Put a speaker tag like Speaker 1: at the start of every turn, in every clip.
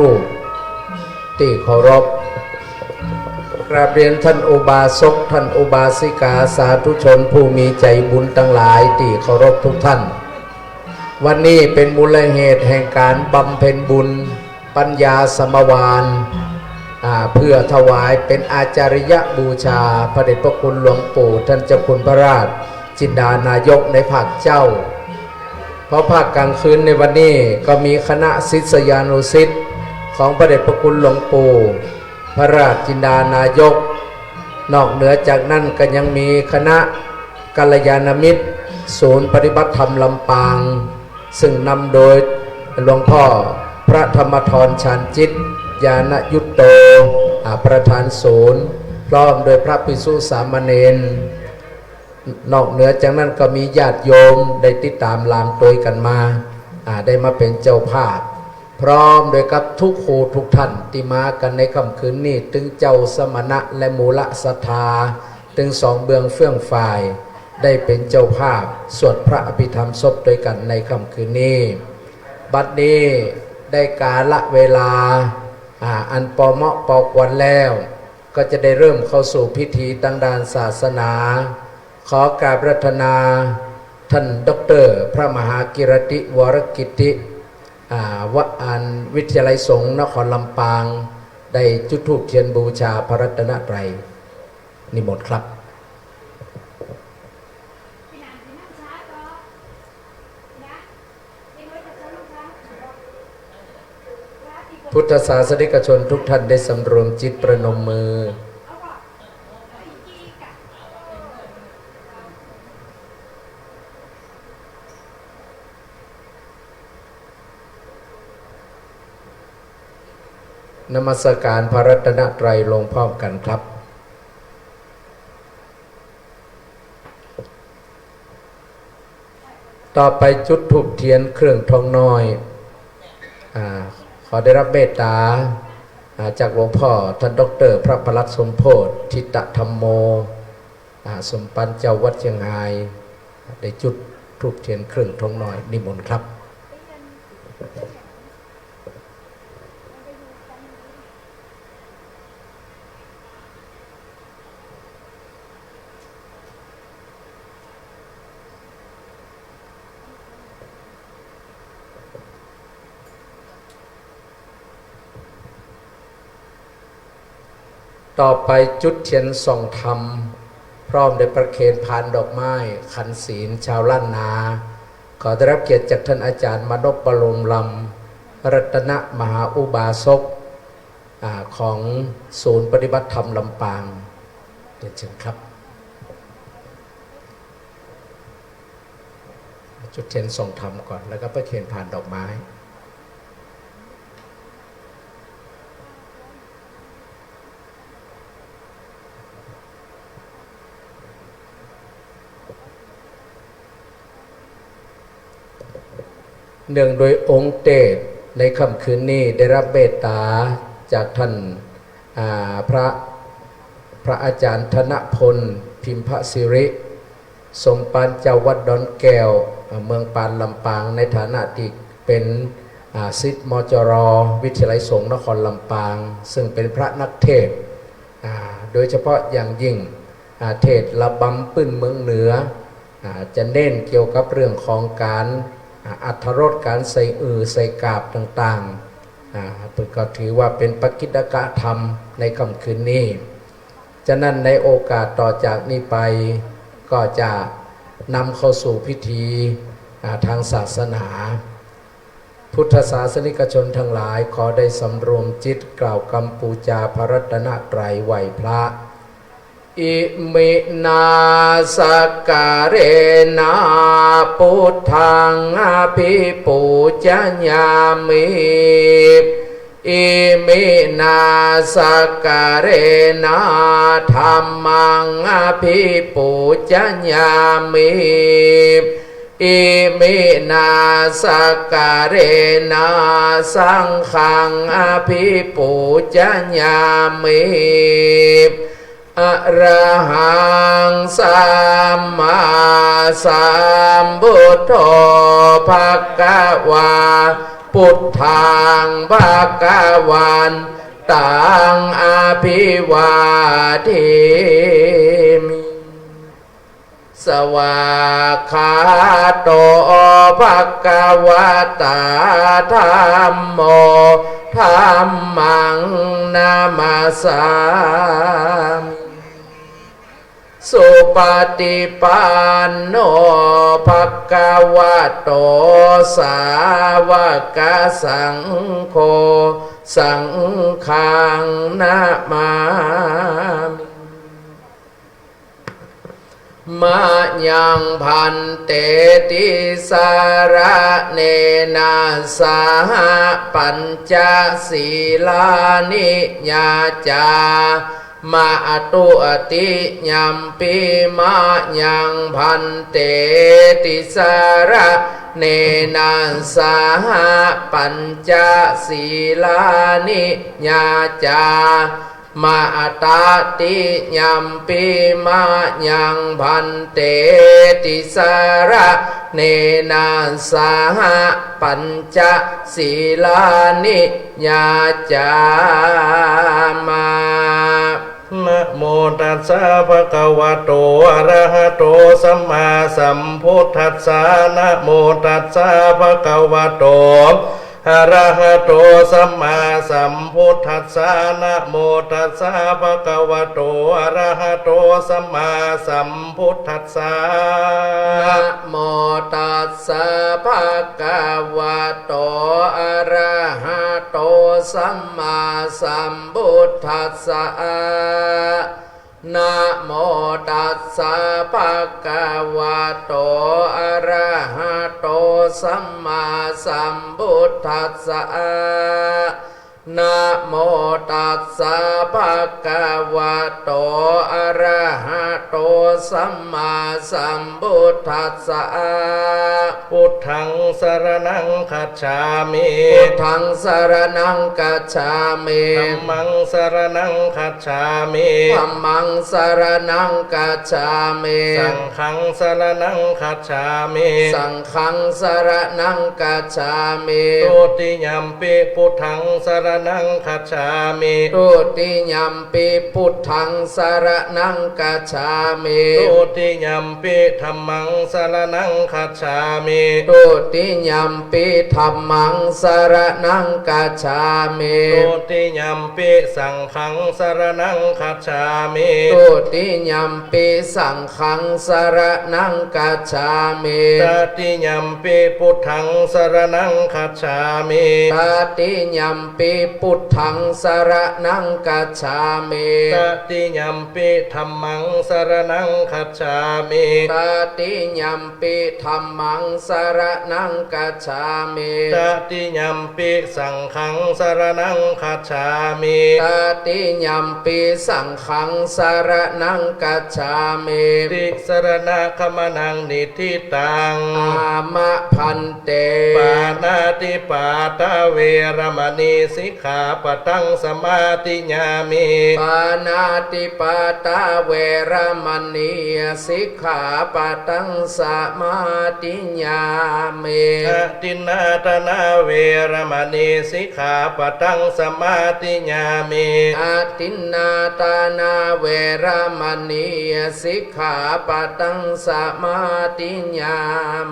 Speaker 1: ผู้ที่เคารพกราบเรียนท่านอุบาสกท่านอุบาสิกาสาธุชนผู้มีใจบุญทั้งหลายที่เคารพทุกท่านวันนี้เป็นมูลเหตุแห่งการบำเพ็ญบุญปัญญาสมวานเพื่อถวายเป็นอาจาริยบูชาพระเดชพระคุณหลวงปู่ท่านเจ้าคุณพระราชจินดานายกในภาคเจ้าเพราะภาคกลางคืนในวันนี้ก็มีคณะศิษยานุศิษย์ของพระเดชพระคุณหลวงปู่พระราชจินดานายกนอกเหนือจากนั้นก็ยังมีคณะกัลยาณมิตรศูนย์ปฏิบัติธรรมลำปางซึ่งนำโดยหลวงพ่อพระธรรมธรชานจิตญาณยุตโตประธานศูนย์พร้อมโดยพระภิกษุสามเณรนอกเหนือจากนั้นก็มีญาติโยมได้ติดตามลามโดยกันมาได้มาเป็นเจ้าภาพพร้อมโดยกับทุกโคทุกท่านที่มากันในค่ำคืนนี้ถึงเจ้าสมณะและมูลศรัทธาถึงสองเบืองเฟื่องฝ่ายได้เป็นเจ้าภาพสวดพระอภิธรรมศพด้วยกันในค่ำคืนนี้บัดนี้ได้กาลเวลาอันปอเหมาะปอกวันแล้วก็จะได้เริ่มเข้าสู่พิธีทางด้านศาสนาขอกราบรัตนาท่านดร.พระมหากิรติวรกิติวิทยาลัยสงฆ์นครลำปางได้จุดธูปเทียนบูชาพระรัตนตรัยนิมนต์ครับพุทธศาสนิกชนทุกท่านได้สำรวมจิตประนมมือนมัสการพระรัตนตรัยลงพร้อมกันครับต่อไปจุดธูปเทียนเครื่องทองน้อยขอได้รับเมตตาจากหลวงพ่อท่านดร.พระพลัดสมโพธิทิตธรรมโมสมปันเจ้าวัดเชียงรายได้จุดธูปเทียนเครื่องทองน้อยนิมนต์ครับต่อไปจุดเทียนส่องธรรมพร้อมด้วยประเคนพานดอกไม้ขันศีลชาวล้านนาขอได้รับเกียรติจากท่านอาจารย์มนพบรมลำรัตนมหาอุบาสกของศูนย์ปฏิบัติธรรมลำปางเรียนเชิญครับจุดเทียนส่องธรรมก่อนแล้วก็ประเคนพานดอกไม้เนื่องโดยองค์เตศในค่ำคืนนี้ได้รับเมตตาจากท่านพระอาจารย์ธนพลพิมพสิริสมปานเจ้าวัดดอนแก้วเมืองปานลำปางในฐานะที่เป็นศิษย์มจร.วิทยาลัยสงฆ์นครลำปางซึ่งเป็นพระนักเทศโดยเฉพาะอย่างยิ่งเทศระบำปื้นเมืองเหนือจะเน้นเกี่ยวกับเรื่องของการอัธรสการใส่ใส่กาบต่างๆก็ถือว่าเป็นปกิณกธรรมในค่ำคืนนี้ฉะนั้นในโอกาสต่อจากนี้ไปก็จะนำเข้าสู่พิธีทางศาสนาพุทธศาสนิกชนทั้งหลายขอได้สำรวมจิตกล่าวคำปูจาพระรัตนตรัยไหวพระอิมินาสการเณพุทธังอภิปูชญามิอิมินาสการเณธัมมังอภิปูชญามิอิมินาสการเณสังฆังอภิปูชญามิอะระหังสัมมาสัมพุทโธภะคะวา พุทธังภคววันตังอาภิวาเทมิสวากขาโตภควตาธัมโมธัมมังนามาสามิสุปฏิปันโนภควโตสาวกสังโฆสังฆังนะมามิมะยังพันเตติสารเนนะสหปัญจศีลานิยาจามาตุอติยัมปิมะยังพันเตติสารเนนะสหปัญจศีลานิยาจามาตาติยัมปิมะยังพันเตติสารเนนะสหปัญจศีลานิยาจามา
Speaker 2: นะโมตัสสะภะคะวะโตอะระหะโตสัมมาสัมพุทธัสสะนะโมตัสสะภะคะวะโตอะระหะโตสัมมาสัมพุทธัสสะนะโมตัสสะภะคะวะโตอะระหะโตสัมมาสัมพุทธัสสะ
Speaker 1: นะโมตัสสะภะคะวะโตอะระหะโตสัมมาสัมพุทธัสสะนะโมตัสสะภะคะวะโตอะระหะโตสัมมาสัมพุทธัสสะนะโมตัสสะภะคะวะโตอะระหะโตสัมมาสัมพุทธัสสะ
Speaker 2: พุทธังสรณังคัจฉามิ
Speaker 1: พุทธังสรณังคัจฉามิ
Speaker 2: ธัมมังสรณังคัจฉามิ
Speaker 1: ธัมมังสรณังคัจฉามิ
Speaker 2: สังฆังสรณังคัจฉามิ
Speaker 1: สังฆังสรณังคัจฉามิ
Speaker 2: ตุติยัมปิพุทธังสรณังคัจฉามิ
Speaker 1: ตุติยัมปิพุทธังสรณังคัจฉามิ
Speaker 2: ตุติยัมปิธัมมังสรณังคัจฉามิ
Speaker 1: ตุติยัมปิธัมมังสรณังคัจฉามิ
Speaker 2: ตุติยัมปิสังฆังสรณังคัจฉามิ
Speaker 1: ตุติยัมปิสังฆังสรณังคัจฉามิ
Speaker 2: ตติยัมปิพุทธังสรณังคัจฉามิ
Speaker 1: ตติยัมปิพุทธังสรณังคัจฉามิ
Speaker 2: ตติยัมปิธัมมังสรณังคัจฉามิ
Speaker 1: ตติยัมปิธัมมังสรณังคัจฉามิ
Speaker 2: ตติยัมปิสังฆังสรณังคัจฉามิ
Speaker 1: ตติยัมปิสังฆังสรณังคัจฉามิ
Speaker 2: ติสรณะคมนังนิทิตัง
Speaker 1: อามะพันเต
Speaker 2: ปานาติปาตาเวรมณีสิกขาปะทังสมาธิญามิ
Speaker 1: ปานาติปาตาเวรมณีสิกขาปะทังสมาธิญามิ
Speaker 2: อทินนาตนาเวรมณีสิกขาปะทังสมาธิญามิ
Speaker 1: อทินนาตานาเวรมณีสิกขาปะทังสมาธิญา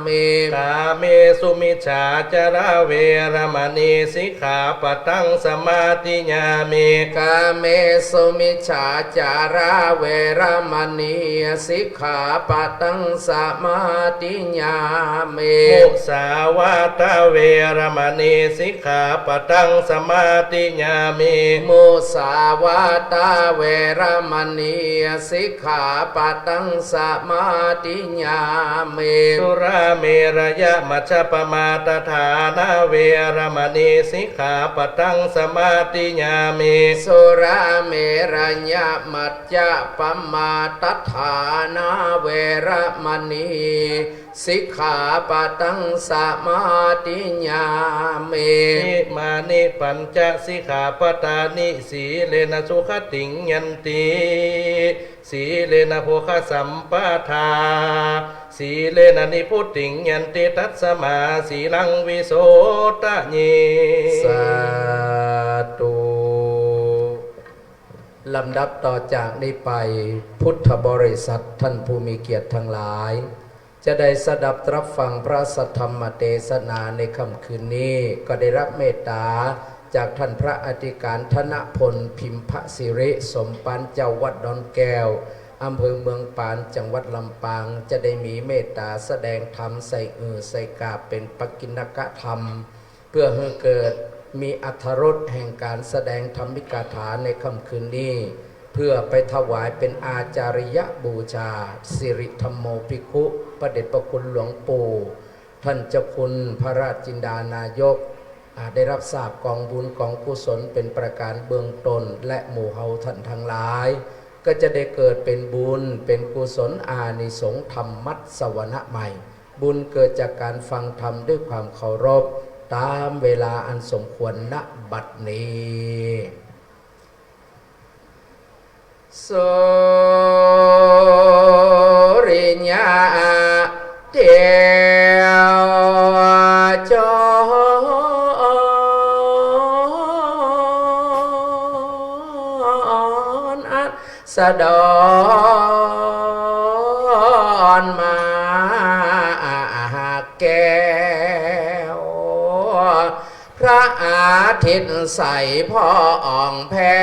Speaker 1: มิ
Speaker 2: กาเมสุมิจฉาจาราเวรมณีสิกขาปะทังสมาธิญามิ
Speaker 1: กาเมสุมิจฉาจาราเวรมณีสิกขาปะทังสมาธิญามิ
Speaker 2: มุสาวาทเวรมณีสิกขาปะทังสมาธิญามิ
Speaker 1: มุสาวาทเวรมณีสิกขาปะทังสมาธิญามิ
Speaker 2: สุราเมรยมัชฌปมาตฐานาเวรมณีสิกขาปะทังสมา ติญามิ
Speaker 1: สุราเมรัญญมัจจะปัมมาตัฏฐานาเวระมณีสิกขาปะทังสมาธิญามิ
Speaker 2: นิมานิปัญจสิกขาปทานิสีเลนะสุขติงยันติสีเลนะโภคสัมปทาสีเลนะนิพุตติงยันติตัสสมาสีลังวิโสตะเย
Speaker 1: สาธุลำดับต่อจากนี้ไปพุทธบริษัทท่านผู้มีเกียรติทั้งหลาย จะได้สดับรับฟังพระสัทธรรมเทศนาในค่ำคืนนี้ ก็ได้รับเมตตาจากท่านพระอธิการธนพลพิมพสิริสมปานเจ้าวัดดอนแก้วอำเภอเมืองปานจังหวัดลำปางจะได้มีเมตตาแสดงธรรมใส่ใส่กาบเป็นปกิณกธรรม เพื่อให้เกิดมีอรรถรสแห่งการแสดงธรรมิกถาในค่ำคืนนี้ เพื่อไปถวายเป็นอาจาริยบูชาสิริธรรมโมภิกขุพระเดชพระคุณหลวงปู่ท่านเจ้าคุณพระราชจินดานายกได้รับทราบกองบุญกองกุศลเป็นประการเบื้องต้นและหมู่เฮาท่านทั้งหลาย ก็จะได้เกิดเป็นบุญเป็นกุศลอานิสงส์ธรรมมัตสวนะใหม่ บุญเกิดจากการฟังธรรมด้วยความเคารพตามเวลาอันสมควรณบัดนี้โสริญาเดียวจรอัสดรมาแก้วพระอาทิตย์ใสพ่ออ่องแผ้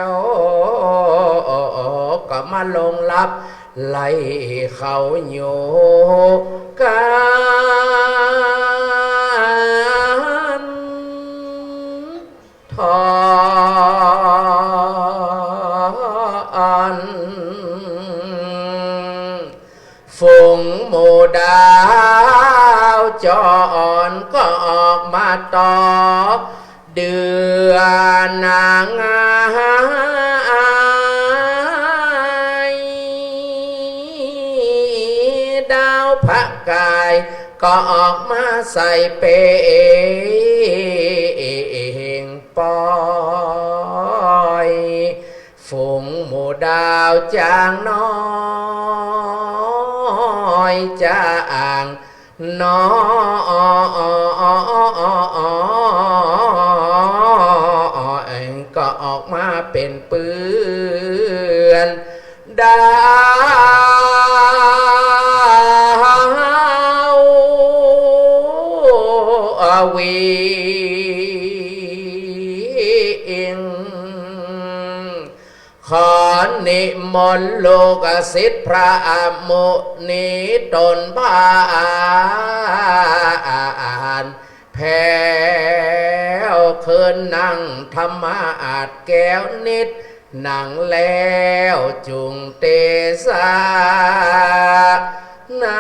Speaker 1: วก็มาลงลับไล่เขาโยกันทอนฝูงหมูดาวจอนก็ออกมาต่อเดือนนางดาวพระกายก็ออกมาใส่เปงปอยฝูงหมูดาวจางน้อยจางน้อยก็ออกมาเป็นปืนดาววีขอนิมนต์โลกสิทธิพระอมุนีตนพานแผ่วคืนนั่งธรรมะอาจแก้วนิดนั่งแล้วจุงเตสานา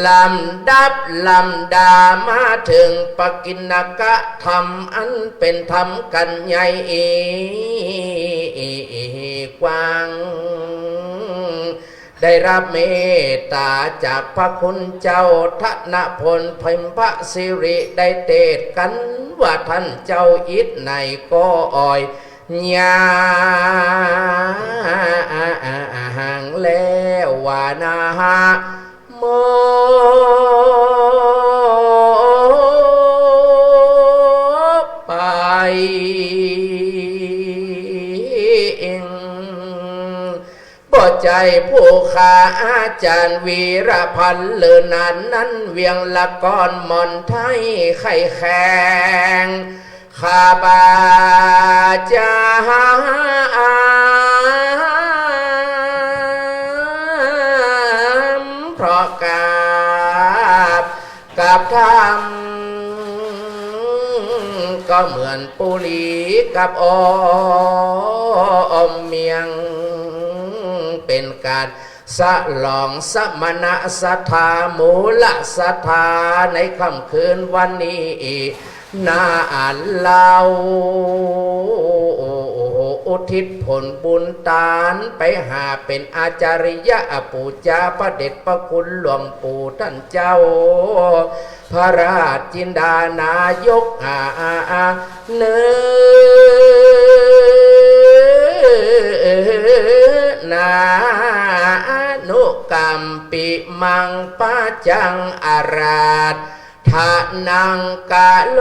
Speaker 1: ลำดับลำดามาถึงปกิณกะธรรมอันเป็นธรรมกันใหญ่กว้างได้รับเมตตาจากพระคุณเจ้าธนพลพิมพสิริได้เทศกันว่าท่านเจ้าอิฐในก็อ่อยญาห่างแล้วว่านาโมไปบ่ใจผู้ขาอาจารย์วีรพันธ์เลินนั้นเวียงละก้อนมอนไทยไข่แข็งข้าบาจาเพราะกับธรรมก็เหมือนปุรีกับอมเมียง เป็นการสลองสมณะศรัทธามูลศรัทธาในค่ำคืนวันนี้นาอ่านเล่าอุทิศผลบุญตานไปหาเป็นอาจาริยะปู่จาพระเด็จพระคุณหลวงปู่ท่านเจ้าพระราชจินดานายกเนื้อนานุกรรมปิมังปะจังอาราธทานังกะโล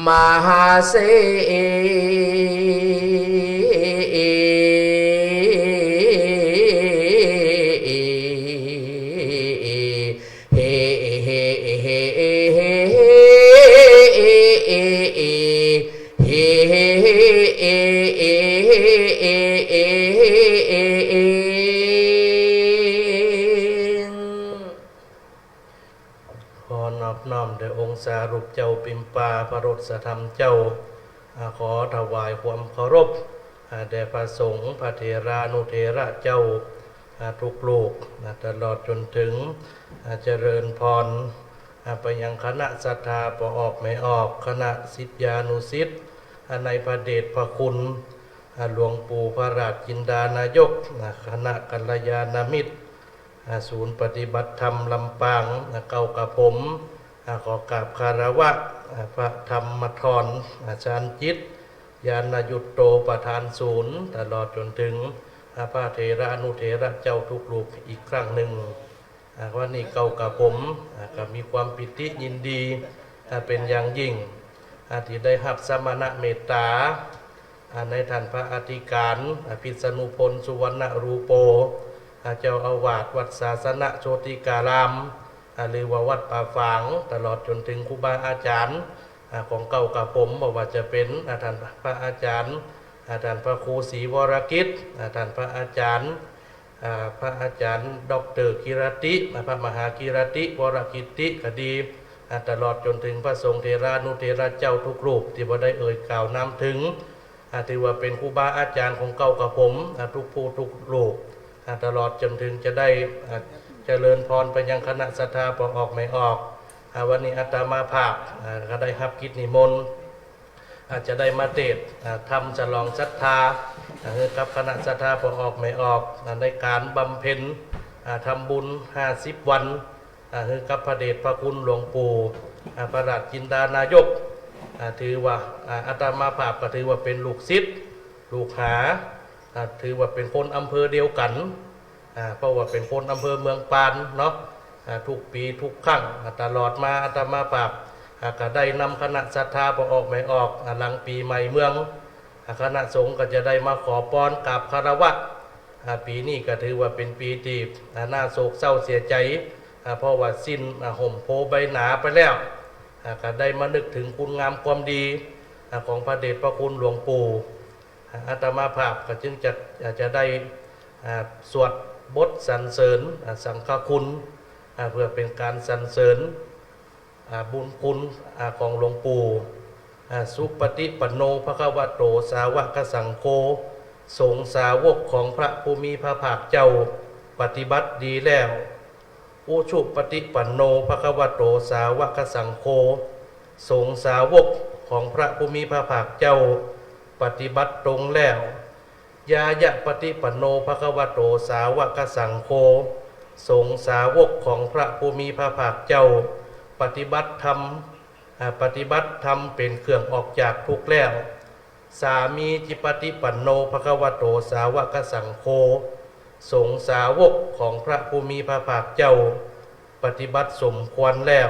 Speaker 1: มหาเส
Speaker 2: น้อมโดยองค์สารุปเจ้าปิมปาพระรสธรรมเจ้าขอถวายความเคารพแด่พระสงฆ์พระเถรานุเถระเจ้าทุกลูกตลอดจนถึงเจริญพรไปยังคณะศรัทธาประออกไม่ออกคณะศิษยานุศิษย์ในพระเดชพระคุณหลวงปู่พระราชจินดานายกคณะกัลยาณมิตรศูนย์ปฏิบัติธรรมลำปางเก่ากับผมขอกราบคารวะพระธรรมธรอาจารย์จิตยานยุตโตประธานศูนย์ตลอดจนถึงพระเถระอนุเถระเจ้าทุกลูกอีกครั้งหนึ่งวันนี้เก่ากับผมก็มีความปิติยินดีเป็นอย่างยิ่งที่ได้รับสมณะเมตตาในท่านพระอธิการพิษณุพลสุวรรณรูโปเจ้าอาวาสวัดศาสนโชติการามหรือว่าวัดป่าฝางตลอดจนถึงครูบาอาจารย์ของเก่ากับผมบอกว่าจะเป็นท่านพระอาจารย์ท่านพระครูศรีวรกิจท่านพระอาจารย์ดร.กิรติพระมหากิรติวรกิติคดีตลอดจนถึงพระสงฆ์เถรานุเถระเจ้าทุกรูปที่บ่ได้เอ่ยกล่าวนำถึงถือว่าเป็นครูบาอาจารย์ของเก่ากับผมทุกผู้ทุกรูปตลอดจนถึงจะได้เจริญพรไปยังคณะศรัทธาประออกไม่ออกวันนี้อาตมาภาพก็ได้รับกิจนิมนต์อาจจะได้มาเทศทำฉลองศรัทธากับคณะศรัทธาประออกไม่ออกในการบำเพ็ญทำบุญ50 วันกับพระเดชพระคุณหลวงปู่พระราชจินดานายกถือว่าอาตมาภาพก็ถือว่าเป็นลูกศิษย์ลูกหาถือว่าเป็นคนอำเภอเดียวกันเพราะว่าเป็นคนอำเภอเมืองปานเนาะทุกปีทุกครั้งตลอดมาอาตมาภาพก็ได้นำคณะศรัทธาประออกไม่ออกหลังปีใหม่เมืองคณะสงฆ์ก็จะได้มาขอพรกราบคารวะปีนี้ก็ถือว่าเป็นปีที่น่าโศกเศร้าเสียใจเพราะว่าสิ้นห่มโพใบหนาไปแล้วก็ได้มานึกถึงคุณงามความดีของพระเดชพระคุณหลวงปู่อาตมาภาพก็จึงจะได้สวดบทสรรเสริญสังฆคุณเพื่อเป็นการสรรเสริญบุญคุณของหลวงปู่สุปฏิปันโนภควโตสาวกสังโฆสงฆ์สาวกของพระภูมิพระภาคเจ้าปฏิบัติดีแล้วอุชุปฏิปันโนภควโตสาวกสังโฆสงฆ์สาวกของพระภูมิพระภาคเจ้าปฏิบัติตรงแล้วยายะปฏิปันโนภควโตสาวกสังโฆสงฆ์สาวกของพระภูมิพระภาคเจ้าปฏิบัติธรรมเป็นเครื่องออกจากทุกข์แล้วสามีจิปฏิปันโนภควโตสาวกสังโฆสงฆ์สาวกของพระภูมิพระภาคเจ้าปฏิบัติสมควรแล้ว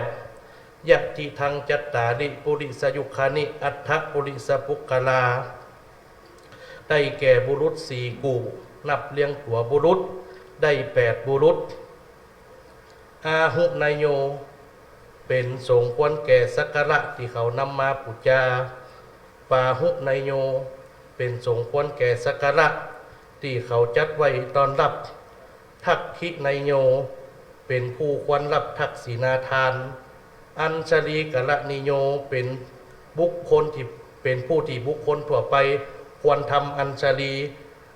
Speaker 2: ยะทิทังจัตตาริปุริสยุคานิอัฏฐปุริสปุกกลาได้แก่บุรุษ4 กู่นับเลี้ยงตัวบุรุษได้8 บุรุษอาหุนายโยเป็นสงฆ์ควรแก่สักการะที่เขานำมาปูชาปาหุนายโยเป็นสงฆ์ควรแก่สักการะที่เขาจัดไว้ตอนรับทักขินายโยเป็นผู้ควรรับทักษิณาทานอัญชลีกะละนิโยเป็นบุคคลที่เป็นผู้ที่บุคคลทั่วไปควรทำอัญชลี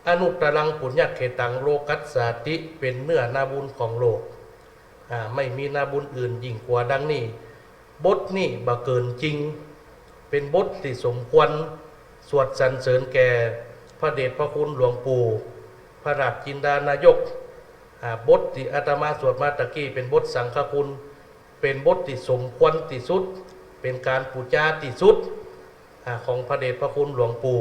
Speaker 2: อนุตตรังปุญญเขตังโลกัสสาติเป็นเนื้อนาบุญของโลกไม่มีนาบุญอื่นยิ่งกว่าดังนี้บทนี้บ่เกินจริงเป็นบทที่สมควรสวดสรรเสริญแก่พระเดชพระคุณหลวงปู่พระราชจินดานายกบทที่อาตมาสวดมาตะกี้เป็นบทสังฆคุณเป็นบทที่สมควรที่สุดเป็นการปูชาที่สุดของพระเดชพระคุณหลวงปู่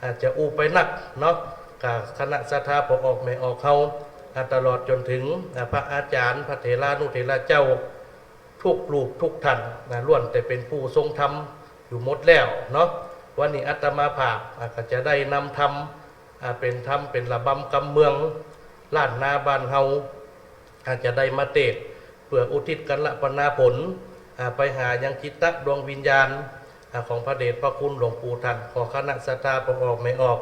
Speaker 2: อาจจะอู้ไปนักเนาะกับคณะศรัทธาพอออกไม่ออกเขาตลอดจนถึงพระอาจารย์พระเถรานุเถระเจ้าทุกรูปทุกท่านล้วนแต่เป็นผู้ทรงธรรมอยู่หมดแล้วเนาะวันนี้อาตมาภาพก็จะได้นำธรรมเป็นธรรมเป็นระบำกำเมืองล้านนาบ้านเฮาอาจจะได้มาเทศน์เพื่ออุทิศกันละปนาผลไปหายังจิตตะดวงวิญญาณของพระเดชพระคุณหลวงปู่ท่านขอคณะศรัทธาพอออกไม่ออก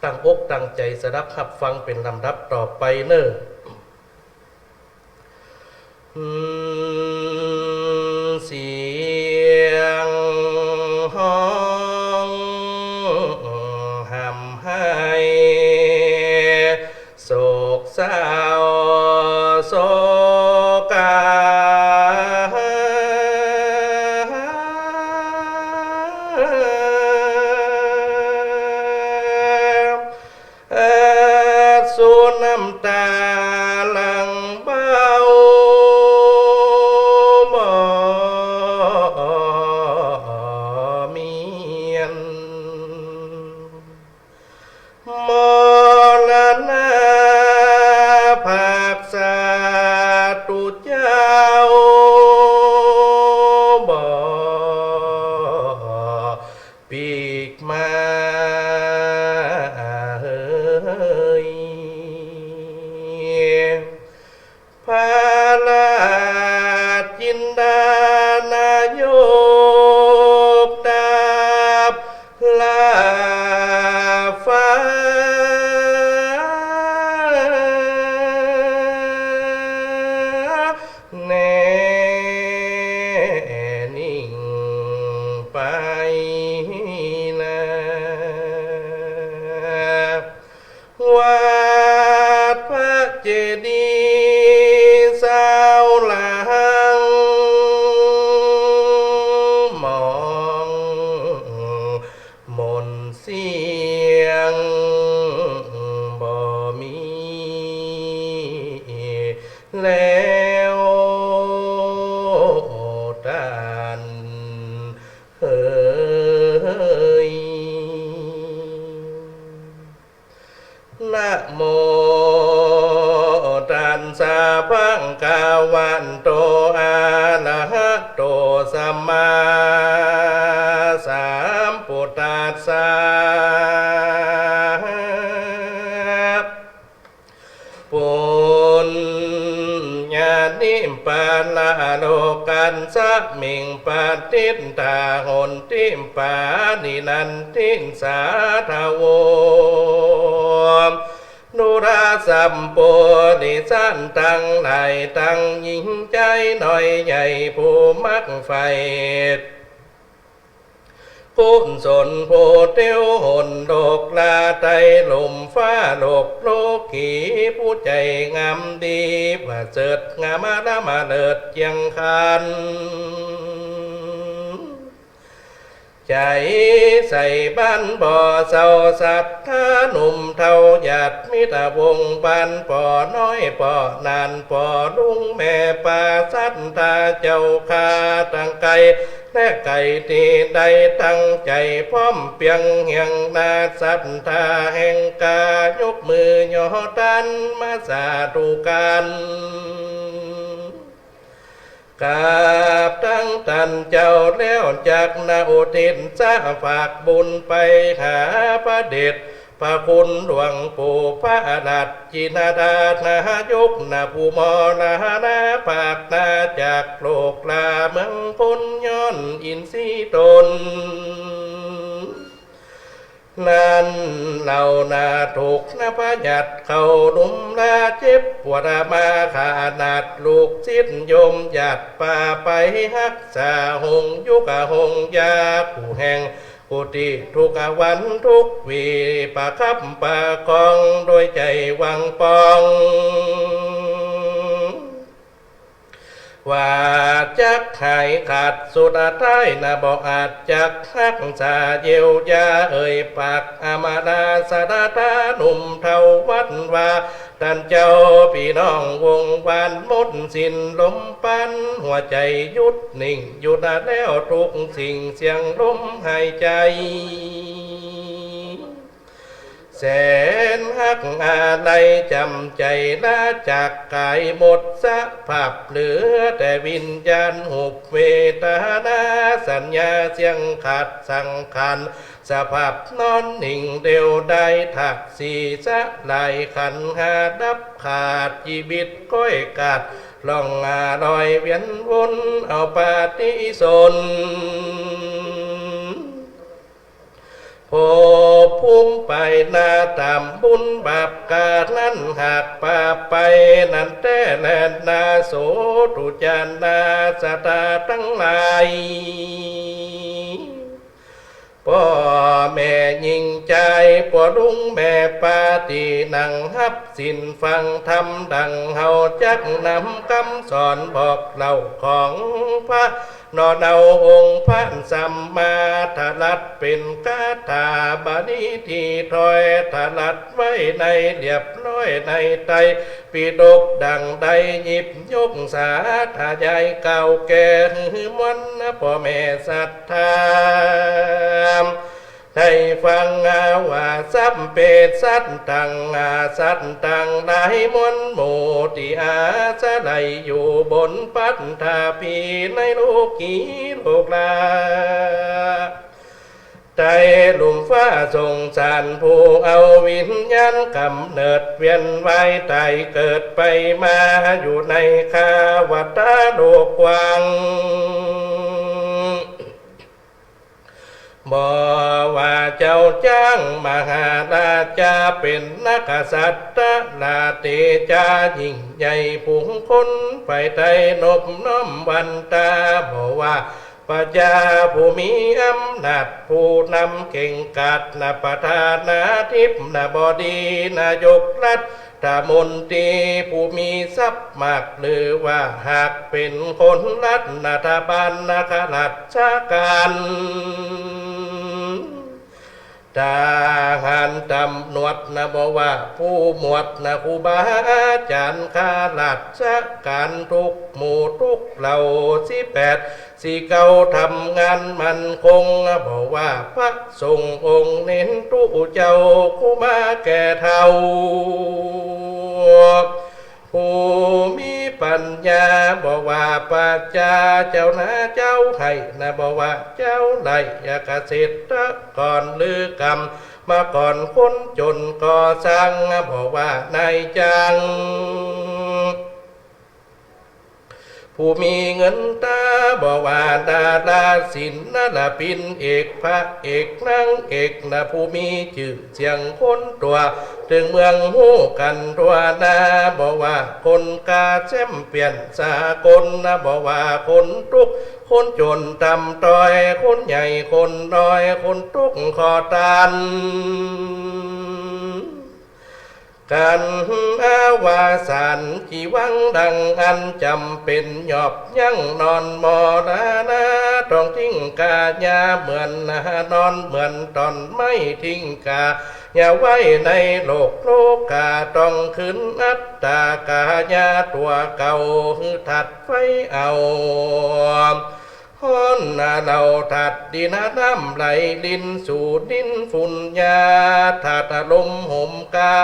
Speaker 2: ตั้งอกตั้งใจสดับรับฟังเป็นลำดับต่อไปเน้อเสียงห้องห่ำให้โศกเศร้าโศกาสูน้ำตาหลังเบาบ่มียนมรณะภาคสาตุเจ้าบ่ปีกมาพระราชจินดานายกดาบลาฟ้าแน่นิ่งไปนะวัดพระเจดีย์สาวหลังมองมนเสียงบ่มีแล้วท่านเอ่ยนะโมตัสสะภะคะวะโตอะระหะโตสัมมาสัมพุทธัสสะปุญญานิปาลาโลกันสัมมิงปฏิทธาหนติปานินันติสาทโวนุราสัมโปนิสันตังไหลตังยิ่งใจหน่อยใหญ่ผู้มักไฟผู้สนผู้เตี้ยวหนดกลาไตลมฟ้าโลกโลกีผู้ใจงามดีว่าเจิดงามมาเลิดยังคันใจใส่บ้านบ่อเศร้าสัตถาหนุ่มเท่าหยาดมิตรวงบ้านป่อน้อยป่อนานป่อลุงแม่ป่าสัตตาเจ้าคาตั้งไก่และไก่ที่ใดตั้งใจพร้อมเพียงเหียงนาสัตถาแห่งกายกมือย่อตันมาสาธุกันกราบทั้งท่านเจ้าแล้วจากนาอุทิศสะฝากบุญไปหาพระเดชพระคุณหลวงปู่พระราชจินดานายกนาผู้มรณภาพนาจากโลกลาเมืองพ้นย้อนอินทรีย์ตนนั้นเหล่านาถูกนพยัดเข้าลุมลาเจ็บปวดมาขานาดลูกสิ้นโยมหยัดป่าไปฮักษาหงยุกหงยาผู้แห่ง กุฏิทุกวันทุกวีประคับประคองโดยใจวังปองว่าจักหายขาดสุดท้ายนะบอกอาจจักรักษาเยียวยาปากอามาดาสดาตาหนุ่มเทาวัดว่าท่านเจ้าพี่น้องวงวานมดสิ้นลมปันหัวใจหยุดนิ่งหยุดแล้วทุกสิ่งเสียงลมหายใจแสนหักอะไรจำใจละจากกายหมดสภาพเหลือแต่วิญญาณหุบเวทนาสัญญาเสียงขาดสังขารสภาพนอนนิ่งเดียวได้ถักสีสะลายขันหาดับขาดชีวิตก้อยกาดล่องลอยเวียนวนเอาปาฏิสนพอพุ่มไปนาตามบุญบาปกาดนั้นหากป่าไปนั่นแต่แลนนาโสตุจานาสตาทั้งหลายพ่อแม่ยิ่งใจพ่อลุงแม่ปาตีนั่งฮับสินฟังธรรมดังเฮาจักนำคำสอนบอกเล่าของพระนอเดาองค์พระสัมมาทลัดเป็นคาถาบาลีที่ถอยทลัดไว้ในเรียบร้อยในไตปิฎกดังใดหยิบยกสาธยายเก่าแก่หือมันพ่อแม่ศรัทธาให้ฟังว่าสัมเปตสัตตังสัตตังได้มนโมติอาสะไลอยู่บนปัตถาพีในโลกีโลกลาใจหลุมฟ้าสงสารผู้เอาวิญญาณกำเนิดเวียนว่ายตายเกิดไปมาอยู่ในคาวัฏโลกกว้างบ่ว่าเจ้าจ้างมหาราชาเป็นนักษัตริย์นาเตจายิ่งใหญ่ผู้คนไปไทยนบน้อมวันตาบ่ว่าพระเจ้าผู้มีอำนาจผู้นำเก่งกาจนาประธานาธิบนาบดีนายกรัฐมนตรีผู้มีทรัพย์มากหรือว่าหากเป็นคนรัฐบาลนาคราชการทหารตำรวจบอกว่าผู้หมวดครูบาอาจารย์ข้าราชการทุกหมู่ทุกเหล่า18เก้าทำงานมันคงบอกว่าพระสงฆ์องค์เน้นตู้เจ้าคู่มาแก่เท่าผู้มีปัญญาบอกว่าปัจจาเจ้านะเจ้าให้บอกว่าเจ้าไหลเกษตรก่อนลือกรรมมาก่อนคนจนก่อสร้างบอกว่านายจ้างผู้มีเงินตาบอกว่าดาราศิลปินเอกพระเอกนางเอกผู้มีชื่อเสียงคนตัวถึงเมืองหูกันตัวนาบอกว่าคนกาแชมเปี้ยนสากลบอกว่าคนทุกคนจนต่ำต้อยคนใหญ่คนน้อยคนทุกขอทานกันอาวาสานจีวังดังอันจำเป็นหยอบยั่งนอนมอนาต้องทิ้งกาญาเหมือนนอนเหมือนตอนไม่ทิ้งกาอย่าไว้ในโลกโลกาต้องขึ้นอัตตากาญาตัวเก่าถัดไฟเอาฮ้อนเราถัดดินน้ำไหลลินสู่ดินฝุ่นยาถัดลมห่มกา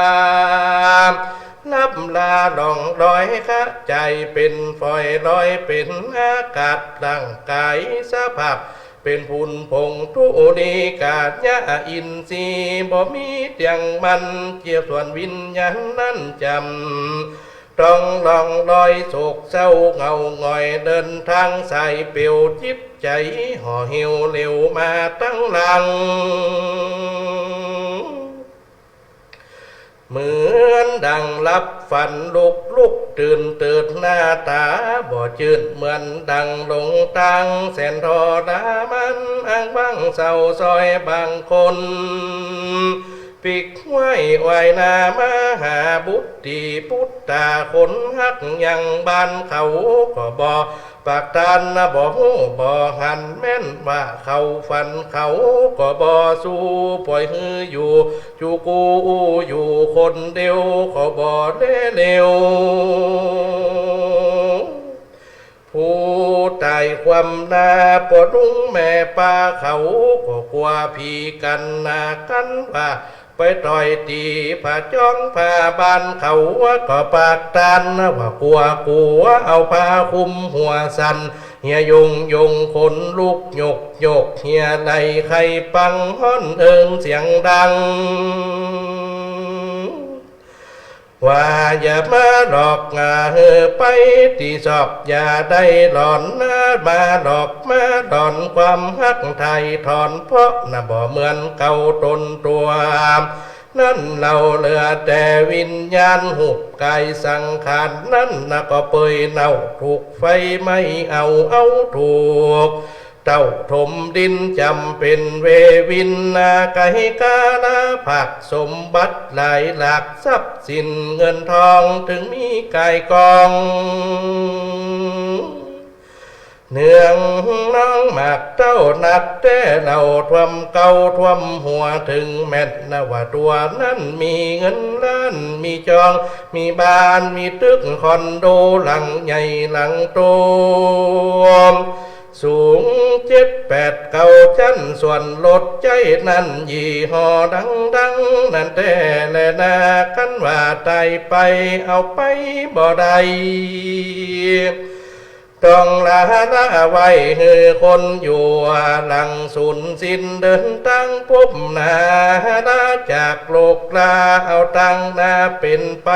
Speaker 2: ลับลาดองลอยคะใจเป็นฝอยลอยเป็นอากาศร่างกายสภาพเป็นผุนพงทุดีกาญาอินทรีบ่มีเตียงมันเกี่ยวส่วนวิญญาณนั้นจำต้องลองลอยโศกเศร้าเงาหงอยเดินทางสายเปียวจิตใจห่อเหี่ยวเร็วมาตั้งหลังเหมือนดังลับฝันลุก ตื่นหน้าตาบ่จืดเหมือนดังลงตังแสนทอดามันอ้างบังเศร้าซอยบางคนปิกไว้ไว้นามาหาบุตรีพุทธาคนฮักยังบ้านเขาก็บ่ปากตานนะบ่หูบ่หันแม่นว่าเขาฝันเขาก็บ่สู้ปล่อยฮืออยู่จูกูอยู่คนเดียวก็บ่ได้เร็วผู้ตายความนาปวดุงแม่ป้าเขาก็กลัวพี่กันนากันว่าไปต่อยตีผาจ้องผาบานเขาก็ปากตานว่ากลัวเอาผ้าคุมหัวสันเฮียยงคนลุกยกเฮียใดใครปังฮ้อนเอิงเสียงดังว่าอย่ามาหลอกไปที่สอบอย่าได้หลอนมาหลอกมาดอนความฮักไทยถอนเพราะน่ะบ่เหมือนเก่าตนตัวนั่นเราเหลือแต่วิญญาณหุบกายสังขารนั่นน่ะก็เปยเน่าถูกไฟไม่เอาถูกเต้าถมดินจำเป็นเววินนาไก่กาลาผักสมบัติหลายหลักทรัพย์สินเงินทองถึงมีกายกองเนืองน้องหมากเต้านักแต่เราทวมเก่าทวมหัวถึงแม่นนะว่าตัวนั้นมีเงินล้านมีจองมีบ้านมีตึกคอนโดหลังใหญ่หลังโตสูง7-8-9ชั้นส่วนรถใจนั้นยี่ห้อดังนั่นแต่แลนาคันว่าตายไปเอาไปบ่ได้ต้องลาไว้ให้คนอยู่หลังสุนสิ้นเดินตั้งพบหน้าจากโลกลาเอาตั้งหน้าเป็นไป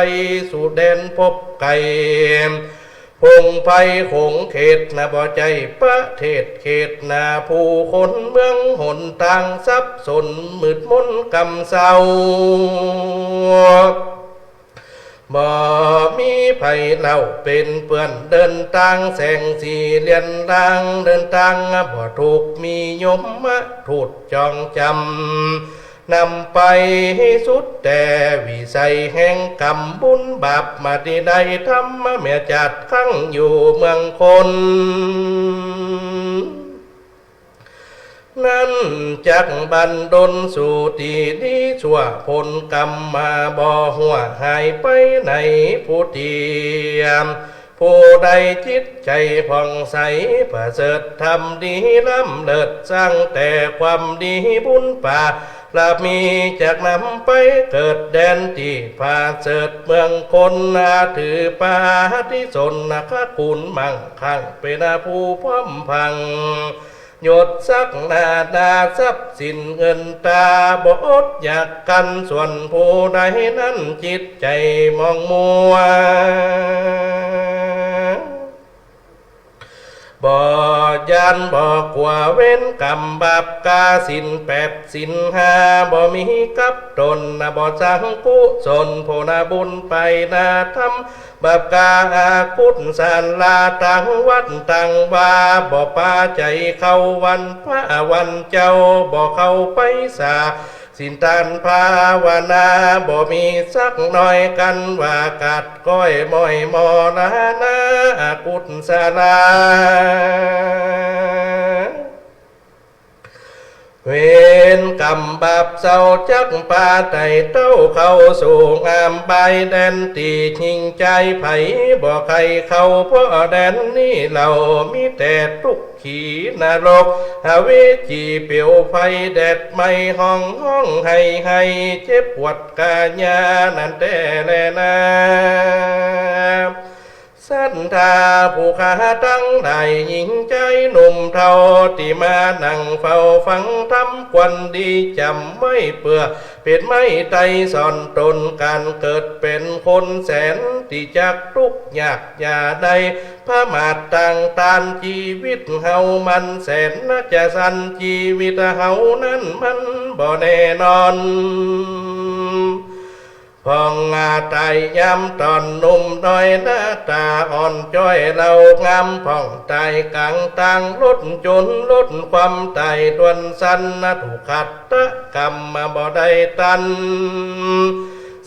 Speaker 2: สู่แดนพบไก่พงไพคงเขตนาบ่ใจประเทศเขตนาผู้คนเมืองหนทางสับสนมืดมนกำเศร้าบ่มีไผเล่าเป็นเปื้อนเดินทางแสงสีเลียนดังเดินทางบ่ถูกมียมถูดจองจำนำไปให้สุดแต่วิสัยแห่งกรรมบุญบาปมาที่ใดทำมาแม่จัดขังอยู่เมืองคนนั้นจักบันดลสู่ที่นี้ชั่วผลกรรมมาบ่หัวหายไปในผู้เทียมผู้ใดจิตใจผ่องใสประเสริฐทำดีล้ำเลิศสร้างแต่ความดีบุญป่าลามีจากนำไปเกิดแดนที่ผาเสริฐเมืองคนนาถือปาที่สนนาคคุณมั่งคั่งเป็นผู้พร้อมพังหยดสักนาทรัพย์สินเงินตาบอดอยากกันส่วนผู้ใดนั้นจิตใจมองมัวบ่ยานบ่กว่าเว้นกรรมบาปกาสิน8สิน5บ่มีกับตนนะบ่สังกุศลโพนาบุญไปนาธรรมบาปกาอากุศสานลาตังวัดตังวาบ่ปาใจเข้าวันพระวันเจ้าบ่เข้าไปสาสินตานภาวนาบ่มีสักหน่อยกันว่ากัดก้อยม้อยมอนากุศลาเวรกรรมบาปเศร้าจักปาไตเต้าเข้าสู่งามใบแดนตีชิงใจไผบ่ใครเข้าเพราะแดนนี้เรามีแต่ทุกขีนรกหาเวจีเปียวไฟแดดไม่ห้องให้เจ็บปวดกาญานั่นแต่แลนาสันทาผู้ขาตั้งได้หญิงใจหนุ่มเท่าที่มานั่งเฝ้าฟังทำควันดีจำไม่เปื่อเป็นไม่ไตสอนตนการเกิดเป็นคนแสนที่จักทุกข์ยากอย่าใดพระมาตต่างตานชีวิตเฮามันแสนน่าจะสั้นชีวิตเฮานั้นมันบ่แน่นอนพ พองอาไตย้ำตอนนุ่มน้อยหน้าตาอ่อนจ้อยเรางามผ่องใจกังตังลดจนลดความใจดวนสันนะถูกขัดตะกรรมมาบ่ได้ตัน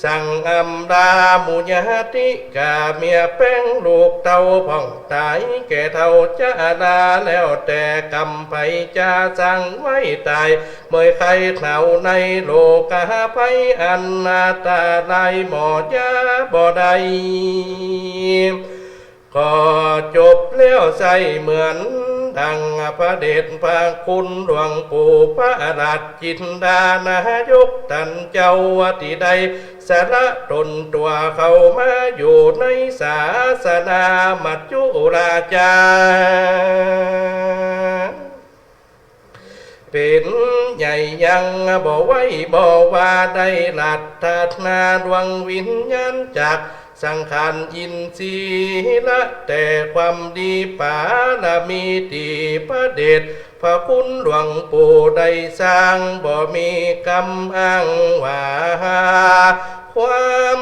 Speaker 2: สั่งอำดามุญาติกาเมียแป้งลูกเต่าผ่องตายแก่เท่าจะดาแล้วแต่กรรมไปจะสั่งไว้ตายเมื่อใครเหนาในโลกาภัยอันนาตาลายหมอยาบ่ได้ก็จบแล้วใส่เหมือนดังพระเดชพระคุณหลวงปู่พระราชจินดานายกท่านเจ้าวติใดสาระตนตัวเข้ามาอยู่ในศาสนามัจจุราชาเป็นใหญ่ยังบ่ไว้บ่ว่าได้หลัดทัดนาดวงวิญญาณจากสังขารอินทรีย์ละแต่ความดีปาลมีตีพระเดชพระคุณหลวงปู่ได้สร้างบ่มีกรรมอ้างว่าความ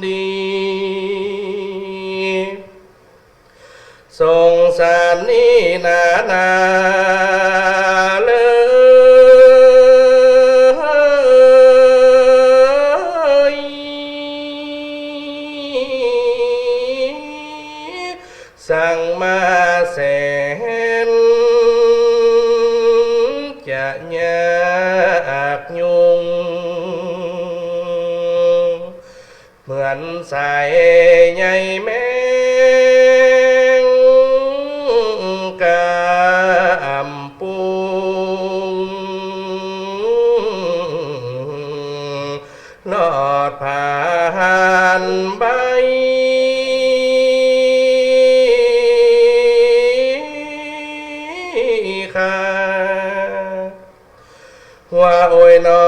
Speaker 2: ดีสงสารนี้นาสั่งมาแสนจะยากยุ่งเหมือนสายใยแมงกำปุงลอดผ่านใบว่าโอ้ยนอ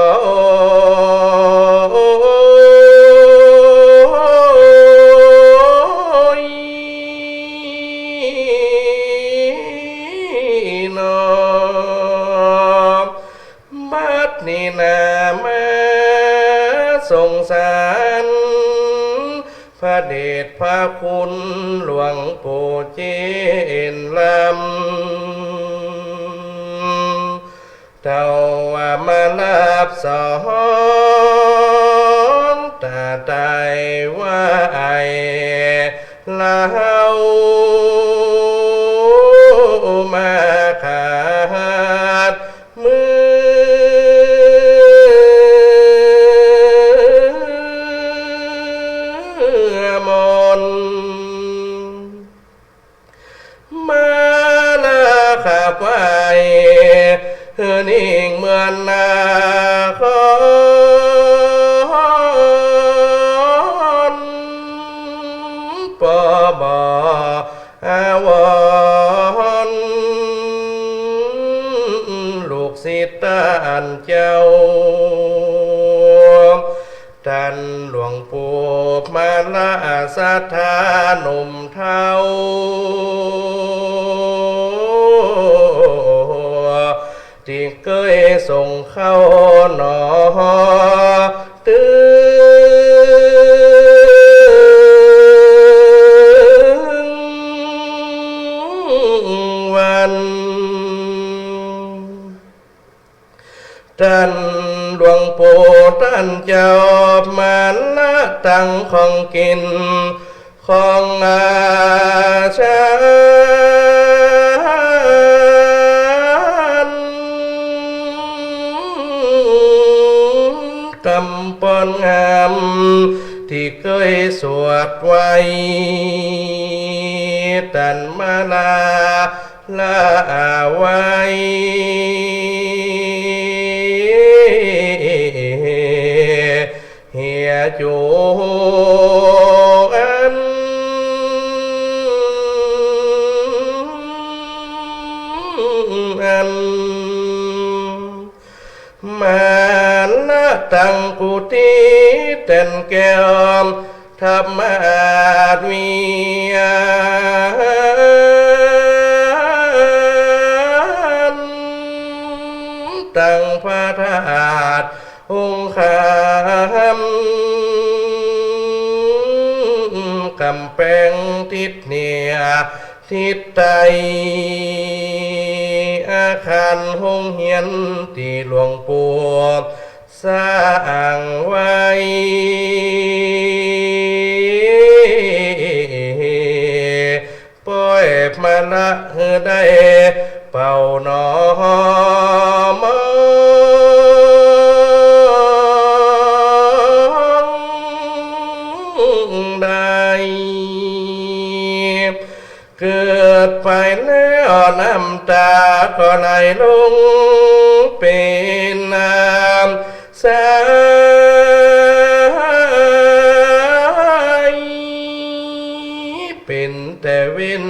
Speaker 2: บัดนี้นามาสงสารพระเดชพระคุณหลวงปู่เจนลำเจ้าว่ามาลับสอนตาใจว่าไอลาวมาขาดมือมนมาลาขับไว้นิ่งเหมือนนาคอนปอบอาวรลูกศิษย์ท่านเจ้าท่านหลวงปู่มาลาสัทธาหนุ่มเทาที่เคยส่งเข้าหนอถึงวันท่านหลวงปู่ท่านเจ้ามาละตั้งของกินของอาชากำปอนงามที่เคยสวดไว้ตันมาลาไว้เฮียจูอันมาละตั้งกุฏิเต้นแก้วธรรมามี ตังพระธาตุองค์คกำแพงทิศเหนือทิศใต้อาคารห้องเฮียนที่หลวงปู่สร้างไว้ปล่อยมาละได้เป่าหนอมได้เกิดไปแล้วน้ำตาก็ไหลลงเป็นน้ำสายเป็นแต่เว้น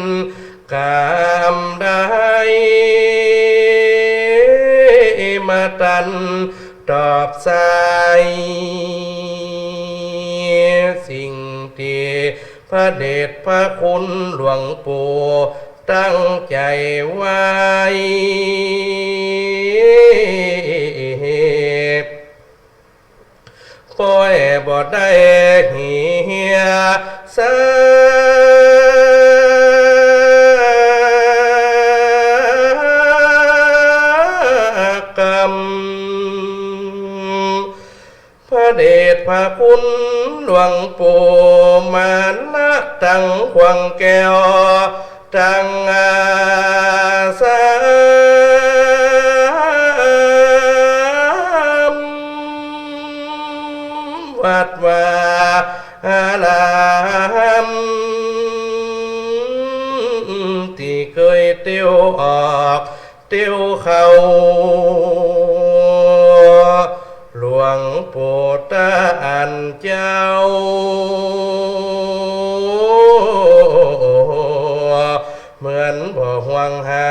Speaker 2: กามได้มาตันตอบสายสิ่งที่พระเดชพระคุณหลวงปู่ตั้งใจไว้ปล่อยบ่ได้เหียสักกรรมพระเดชพระคุณหลวงปู่มานะตั้งขวังแก้วตั้งอาสามวัดวาอารามที่เคยเที่ยวออกเที่ยวเข้าหลวงปู่ตาอันเจ้าเหมือนบ่ห่วงหา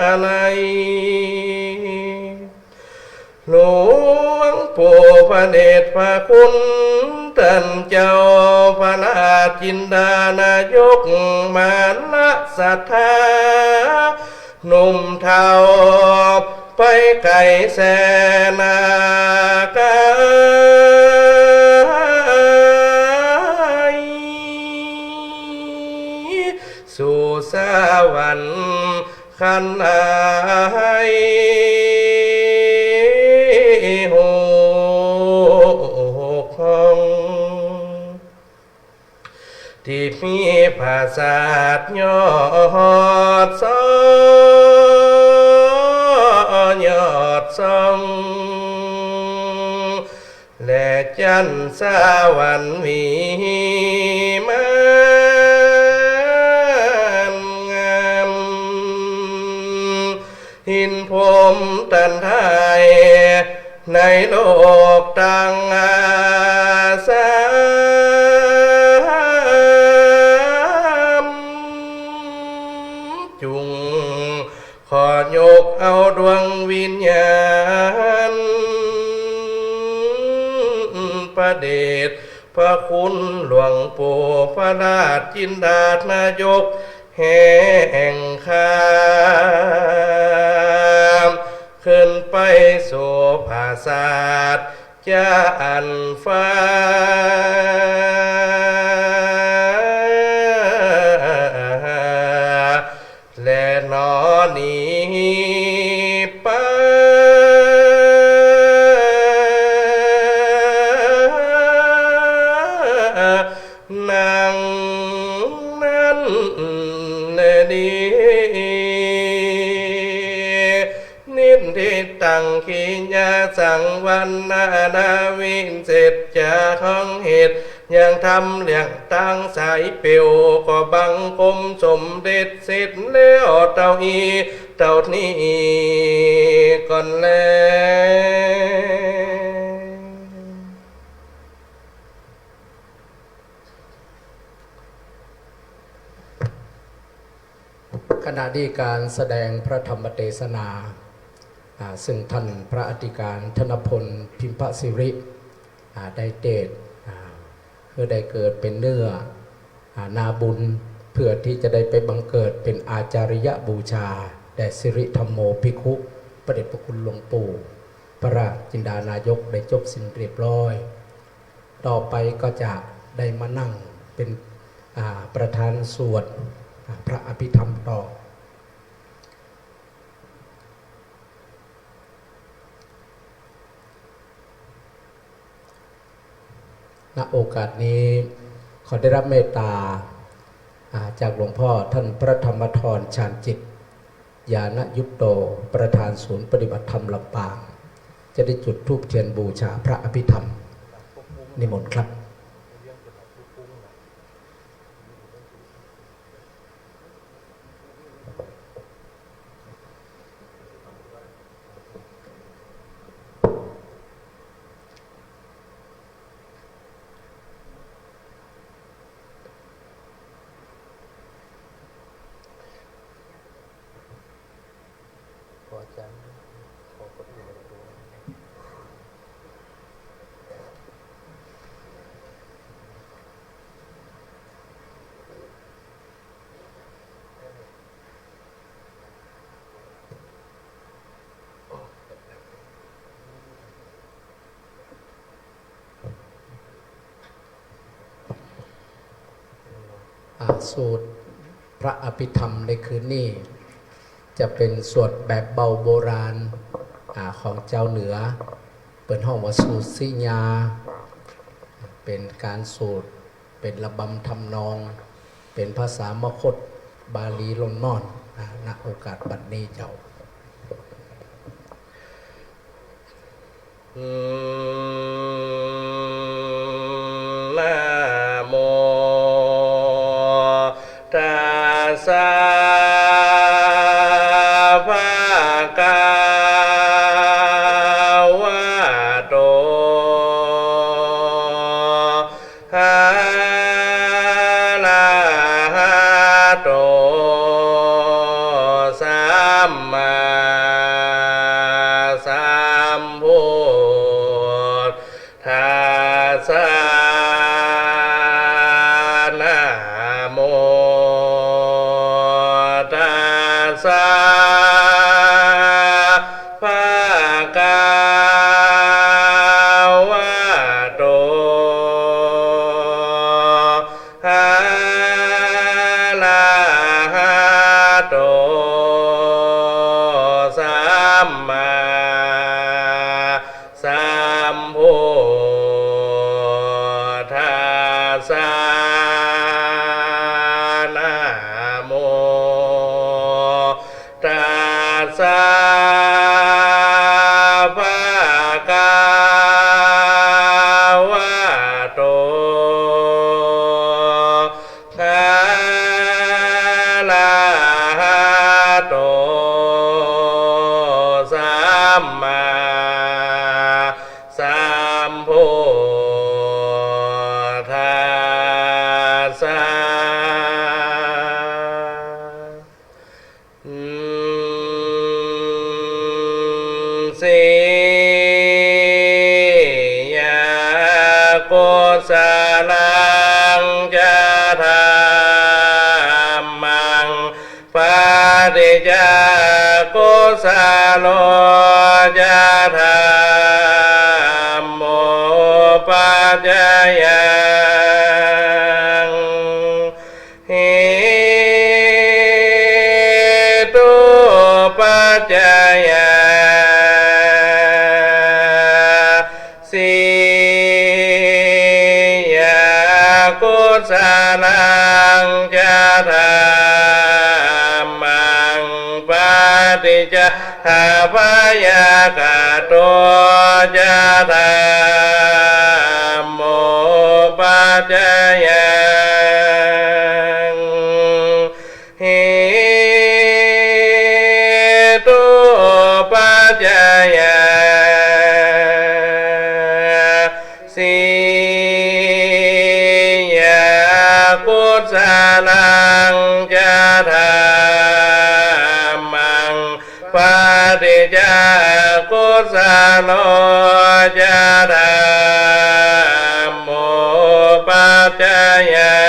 Speaker 2: อะไรหลวงปู่พระเดชพระคุณท่านเจ้าพระราชจินดานายกมาละศรัทธาหนุ่มเทาไปไกลแสนากายสู่สวรรค์ขันหายหกห้องที่มีภาษาทยอดซอยอดซองและจันทร์สวรรค์วีมันงามหินพรหมตันไทยในโลกต่างอาสามจุงขอยกเอาดวงวิญญาณพระเดชพระคุณหลวงปู่พระราชจินดานายกแห่งคามขึ้นไปสู่ภาษาทจานฟ้าและนอนี้ไปนั่งนั้นดีนินทิตังขีญาสังวันนานาวินเสร็จจากห้องเหตุยังทำเลี้ยงตั้งสายเปียวก็บังคมสมเด็จเสร็จแล้วเต่านี้ก่อนแล้ว
Speaker 1: ขณะที่การแสดงพระธรรมเทศนาซึ่งท่านพระอธิการธนพลพิมพสิริได้เทศ คือได้เกิดเป็นเนื้อนาบุญเพื่อที่จะได้ไปบังเกิดเป็นอาจาริยบูชาแด่สิริธรรมโมภิกขุประเดชพระคุณหลวงปู่พระราชจินดานายกได้จบสิ้นเรียบร้อยต่อไปก็จะได้มานั่งเป็นประธานสวดพระอภิธรรมต่อณโอกาสนี้ขอได้รับเมตตาจากหลวงพ่อท่านพระธรรมธรชาญจิตญาณยุตโตประธานศูนย์ปฏิบัติธรรมลำปางจะได้จุดธูปเทียนบูชาพระอภิธรรมนิมนต์ครับสูตรพระอภิธรรมในคืนนี้จะเป็นสวดแบบเบาโบราณของเจ้าเหนือเปิดห้องว่าสูตรสิญาเป็นการสูตรเป็นระบำทำนองเป็นภาษามคธบาลีลงนอนณโอกาสบัดนี้เจ้า
Speaker 2: นะโมตัสสะภะคะวะโตอะระหะโตสัมมาสัมพุทธัสสะนะโมตัสสะภะคะวะโตอะระหะโตสัมมาสัมพุทธัสสะนะโมตัสสะภะคะวะโตอะระหะโตสัมมาสัมพุทธัสสะสิยากุศลังจะธรรมังปฏิจจกุศโลจะธรรมโมปัจจยังหิตุปัจจยาสิยากุศลังจะธรรมังปฏิจจพยากาโตจะธรรมโมปัจจยังหิตุปัจจยาสิยากุศลังจะธรรมังปฏิจจกุศโลจะธรรมโมป ปัจจยั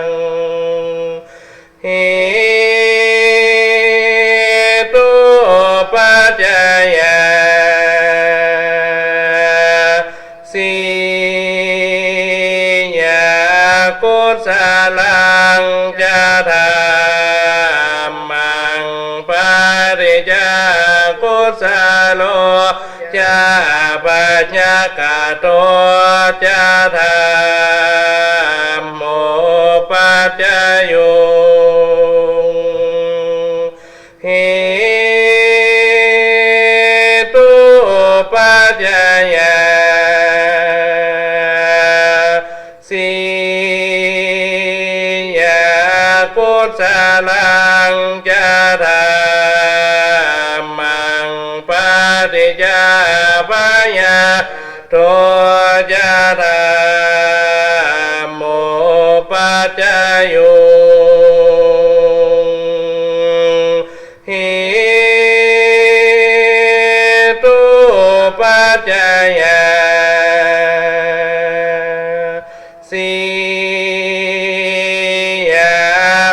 Speaker 2: งหิตุปัจจยาสิยากุศลังจะธรรมังปริจากุศโลจะปัญญากาโตจะธรรมโมปัจจโยหิตุปัจจยาสิยากุศลังจะธรรมังปฏิจจาปัญญาโตจะธรรมโมปัจจโยหิตุปัจจยาสิยา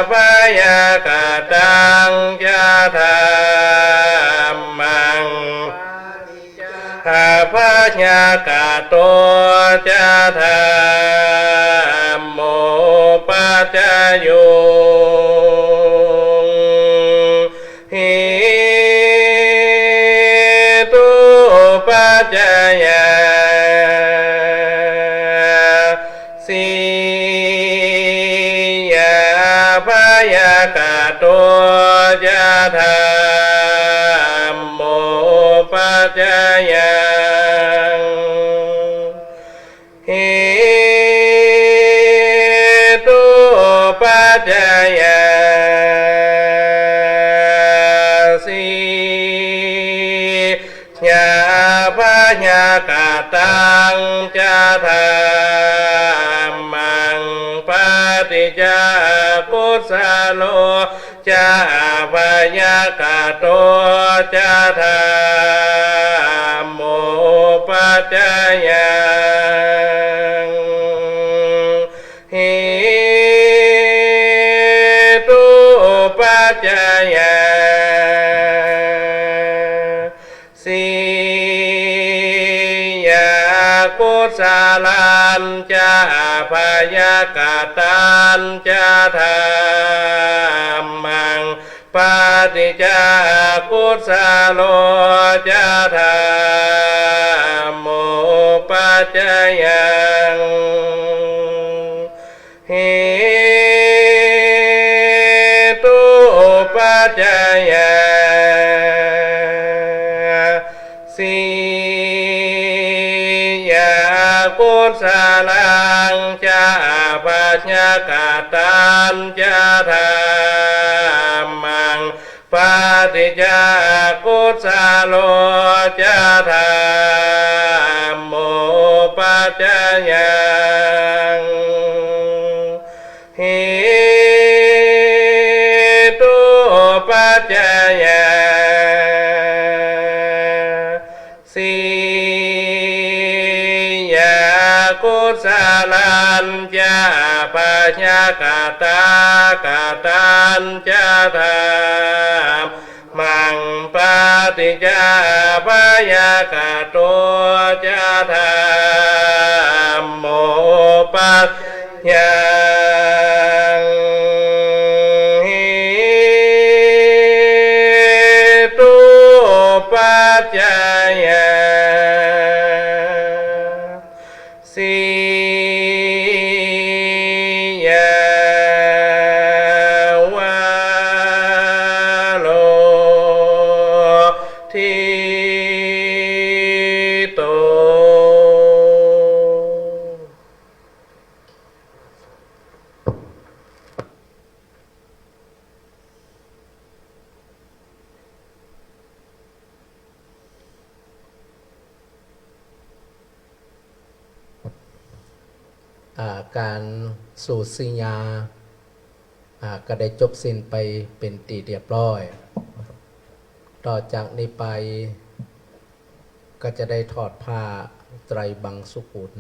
Speaker 2: ปัญญากตังจะธรรมังปัญญากโตจะธรรมโมปัจจโยหิตุปัจจยาสิยาปัญญากโตจะธรรมโมปัจจยังหิตุปัจจยาสิยาปัญญากตังจะธรรมังปฏิจจากุศโลจะปัญญากโตจะธรรมโมปัจจยังหิตุปัจจยาสิยากุศลันจะปัญญากตันจะธรรมังปฏิจจากุศโลจะธรรมโมปัจจยังหิตุปัจจยาสิยากุศลังจะปัญญากตันจะธรรมังปฏิจจากุศโลจะธรรมโมปัจจยังหิตุปัจจยาสิยากุศลันจะปัญญากตันจะธรรมังปฏิจจาปัญญากโตจะธรรมโมปัจจยังหิตุปัจจยาสิยาวาโลทิโต การสูตรสิญญาก็ได้จบสิ้นไปเป็นตีเรียบร้อย ต่อจากนี้ไปก็จะได้ถอดผ้าไตรบังสุขุล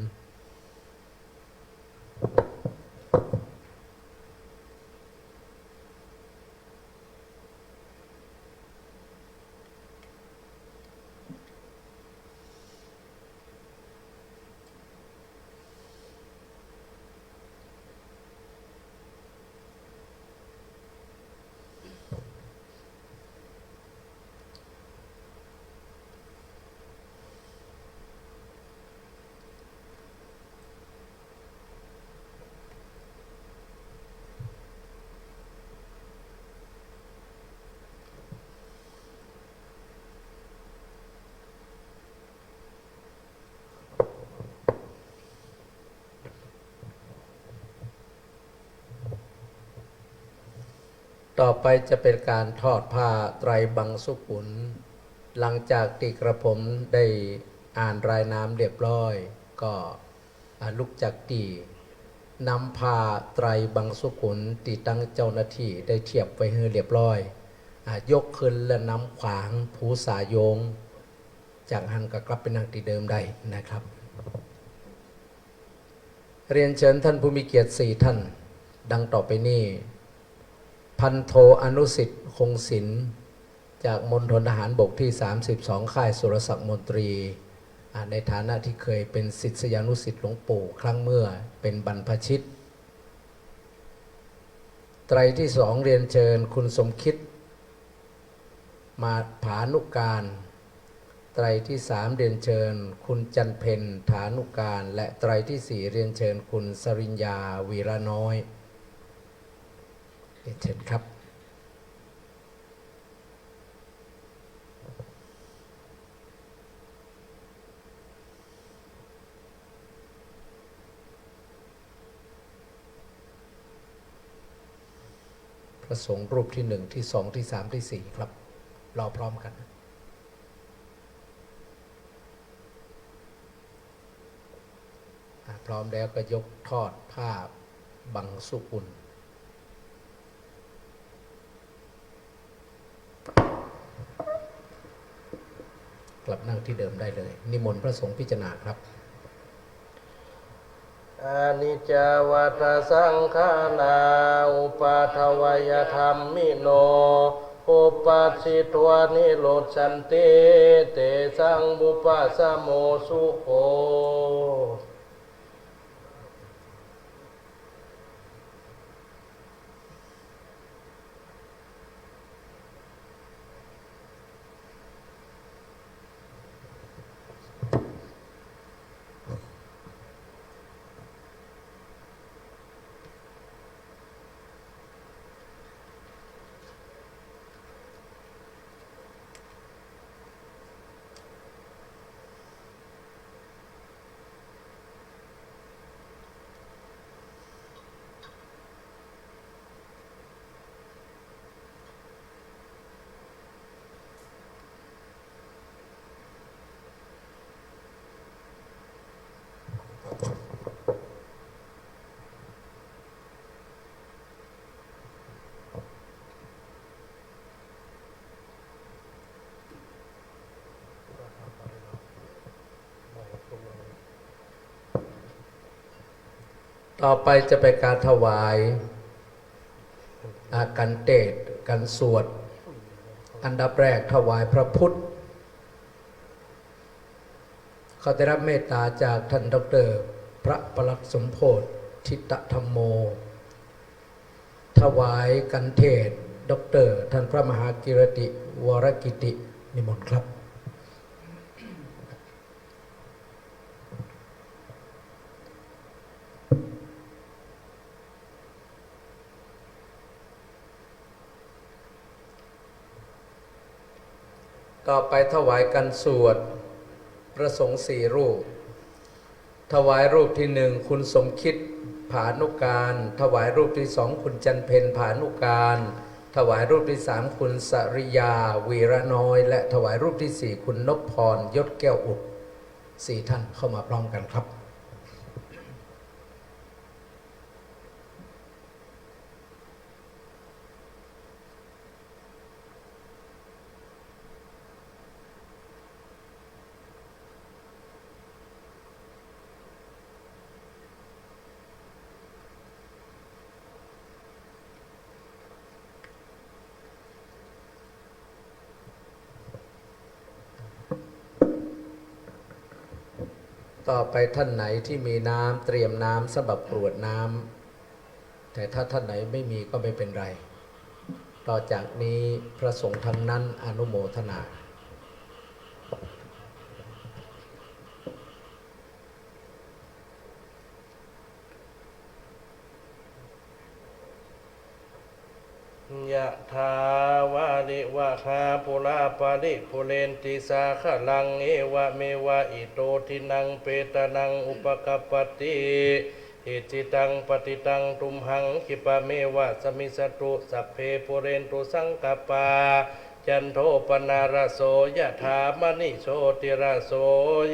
Speaker 1: ต่อไปจะเป็นการทอดผ้าไตรบังสุกุลหลังจากที่กระผมได้อ่านรายนามเรียบร้อย ก็ลุกจากตีนำผ้าไตรบังสุกุลตีตั้งเจ้าหน้าที่ได้เทียบไว้ให้เรียบร้อยยกขึ้นและนำขวางผูสายโยงจากหันก็กลับไปนั่งที่เดิมได้นะครับ เรียนเชิญท่านผู้มีเกียรติ4ท่านดังต่อไปนี้พันโทอนุสิทธิ์คงศิลป์จากมณฑลทหารบกที่32ค่ายสุรศักดิ์มนตรีในฐานะที่เคยเป็นศิษยานุศิษย์หลวงปู่ครั้งเมื่อเป็นบรรพชิตไตรที่2เรียนเชิญคุณสมคิดมาผานุการไตรที่3เรียนเชิญคุณจันเพ็ญฐานุการและไตรที่4เรียนเชิญคุณสริญญาวีระน้อยเรียนเชิญครับพระสงฆ์รูปที่1ที่2ที่3ที่4ครับรอพร้อมกันพร้อมแล้วก็ยกทอดผ้าบังสุกุลกลับนั่งที่เดิมได้เลยนิมนต์พระสงฆ์พิจารณาครับ
Speaker 2: อานิจจวัฏสังขาราอุปาทวยธรรมมิโนอุปัชชิตวานิโรชันติเตสังบุปะสะโมสุโข
Speaker 1: ต่อไปจะเป็นการถวายกันเตศกันสวดอันดับแรกถวายพระพุทธเขาได้รับเมตตาจากท่านดร.พระปลัดสมโพธิทิตธรรมโมถวายกันเทศดร.ท่านพระมหากิรติวรกิตินิมนต์ครับต่อไปถวายกันสวดพระสงฆ์4รูปถวายรูปที่1คุณสมคิดผานุการถวายรูปที่2คุณจันเพ็ญผานุการถวายรูปที่3คุณสริยาวีระน้อยและถวายรูปที่4คุณนพพรยศแก้วอุด4ท่านเข้ามาพร้อมกันครับต่อไปท่านไหนที่มีน้ำเตรียมน้ำสำหรับกรวดน้ำแต่ถ้าท่านไหนไม่มีก็ไม่เป็นไรต่อจากนี้พระสงฆ์ทั้งนั้นอนุโมทนา
Speaker 2: ยะถาวาริวะหาปุราปาริปุเรนติสาขลังเอวะเมวะอิโตทินังเปตนังอุปกัปปติ อิจิตังปฏิตังตุมหังคิปะเมวะสมิสตุสัพเพปุเรนตุสังกปาจันโทปนาราโสยะถามณิโชติราโส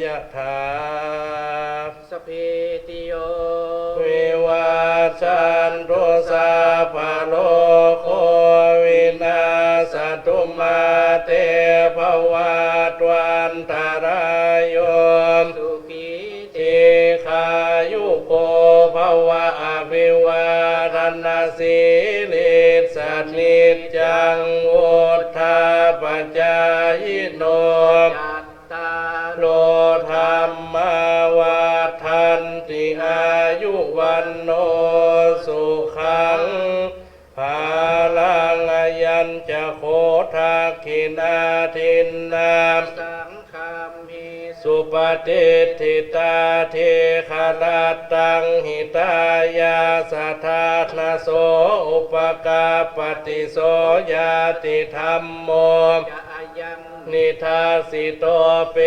Speaker 2: ยะถาสพเพติโยวิวัชชันตุสัพพะโลกโควินาศตุมาเตภวัตวันตรายโยสุขีติขายุโกภวะอภิวาทนาสีลิสนิจจังวุฒาปัจจายโนจัตตาโลธรรมวัฏันติอายุวันโนสุขังภาลังยัญจะโคทักขินาทินนามสังฆามิสุปฏิทิตาเทขลาตังหิตายาสัทธานาโสอุปกาปฏิโสยาติธรรมโมนิทาสิโตเป